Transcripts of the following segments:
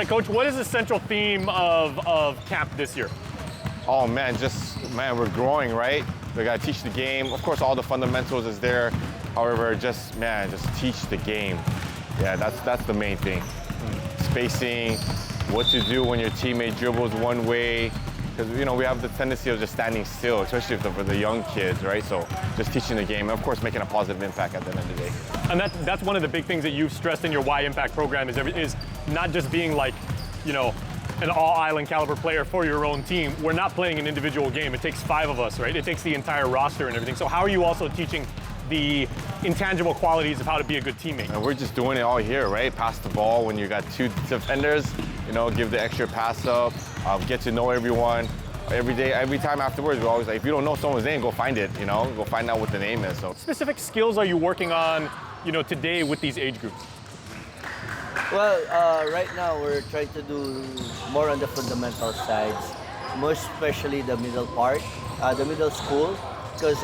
Coach, what is the central theme of camp this year? Oh man, we're growing, right? We gotta teach the game. Of course, all the fundamentals is there. However, just teach the game. Yeah, that's the main thing. Spacing, what to do when your teammate dribbles one way. Because we have the tendency of just standing still, especially for the young kids, right? So just teaching the game, and of course making a positive impact at the end of the day. And that's one of the big things that you've stressed in your Y Impact program is not just being like, an all-island caliber player for your own team. We're not playing an individual game. It takes 5 of us, right? It takes the entire roster and everything. So how are you also teaching the intangible qualities of how to be a good teammate? And we're just doing it all here, right? Pass the ball when you got 2 defenders, give the extra pass up, get to know everyone. Every time afterwards, we're always like, if you don't know someone's name, go find it, go find out what the name is. So, specific skills are you working on, today with these age groups? Well, right now we're trying to do more on the fundamental sides, most especially the middle part, the middle school, because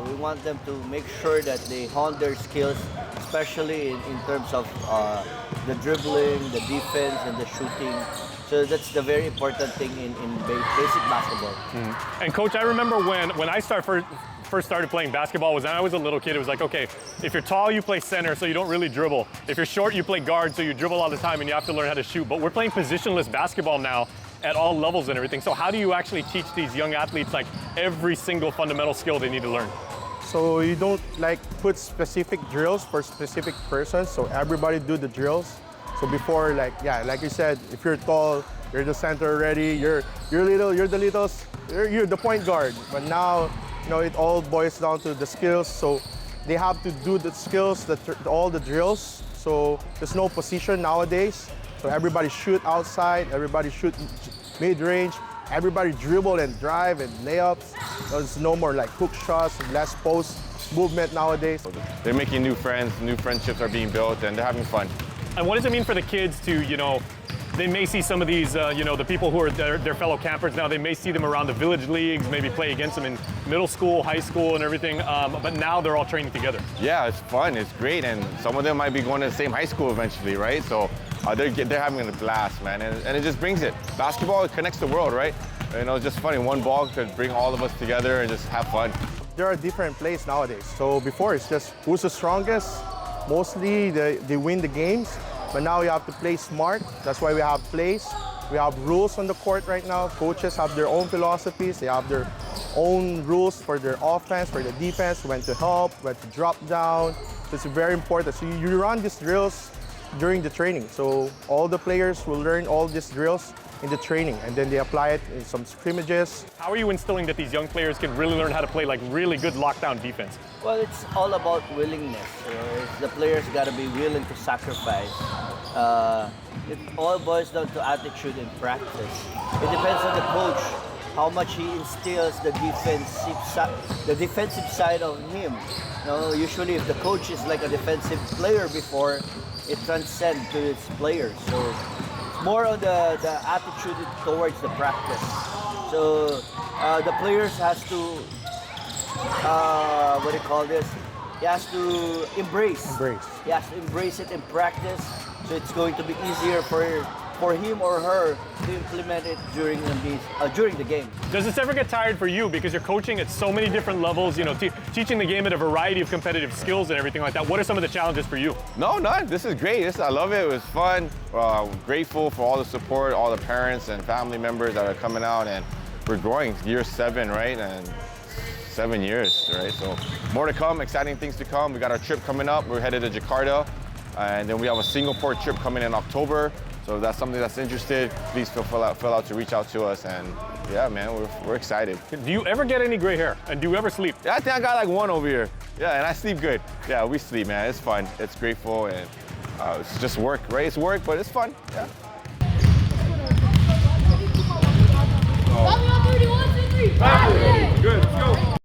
we want them to make sure that they hone their skills, especially in terms of the dribbling, the defense, and the shooting. So that's the very important thing in basic basketball. Mm-hmm. And Coach, I remember when I first started playing basketball when I was a little kid, it was like, okay, if you're tall, you play center, so you don't really dribble. If you're short, you play guard, so you dribble all the time and you have to learn how to shoot. But we're playing positionless basketball now at all levels and everything. So how do you actually teach these young athletes like every single fundamental skill they need to learn? So you don't put specific drills for specific persons, so everybody do the drills. So before, like you said, if you're tall, you're the center already, you're the point guard. But now, it all boils down to the skills. So they have to do the skills, all the drills. So there's no position nowadays. So everybody shoot outside, everybody shoot mid-range, everybody dribble and drive and layups. There's no more hook shots, less post movement nowadays. They're making new friends, new friendships are being built, and they're having fun. And what does it mean for the kids to, they may see some of these, the people who are their fellow campers now, they may see them around the village leagues, maybe play against them in middle school, high school and everything, but now they're all training together. Yeah, it's fun, it's great, and some of them might be going to the same high school eventually, right? So they're having a blast, man, and it just brings it. Basketball, it connects the world, right? It's just funny, one ball could bring all of us together and just have fun. There are different plays nowadays. So before, it's just who's the strongest. Mostly they win the games. But now you have to play smart. That's why we have plays. We have rules on the court right now. Coaches have their own philosophies. They have their own rules for their offense, for the defense, when to help, when to drop down. So it's very important. So you run these drills during the training. So all the players will learn all these drills in the training, and then they apply it in some scrimmages. How are you instilling that these young players can really learn how to play really good lockdown defense? Well, it's all about willingness. The players got to be willing to sacrifice. It all boils down to attitude and practice. It depends on the coach, how much he instills the defensive side of him. Usually if the coach is like a defensive player before, it transcends to its players. So it's more on the attitude towards the practice. So the players has to, he has to embrace. He has to embrace it in practice. So it's going to be easier for him or her to implement it during the game. Does this ever get tired for you because you're coaching at so many different levels, teaching the game at a variety of competitive skills and everything like that? What are some of the challenges for you? No, none. This is great. I love it. It was fun. Grateful for all the support, all the parents and family members that are coming out, and we're growing. Year 7, right? And 7 years, right? So more to come, exciting things to come. We got our trip coming up. We're headed to Jakarta, and then we have a Singapore trip coming in October. So if that's something that's interested, please feel out to reach out to us. And yeah, man, we're excited. Do you ever get any gray hair? And do you ever sleep? Yeah, I think I got 1 over here. Yeah, and I sleep good. Yeah, we sleep, man. It's fun. It's grateful, and it's just work, right? It's work, but it's fun. Yeah. Oh. 31, 2, 3. Good, let's go.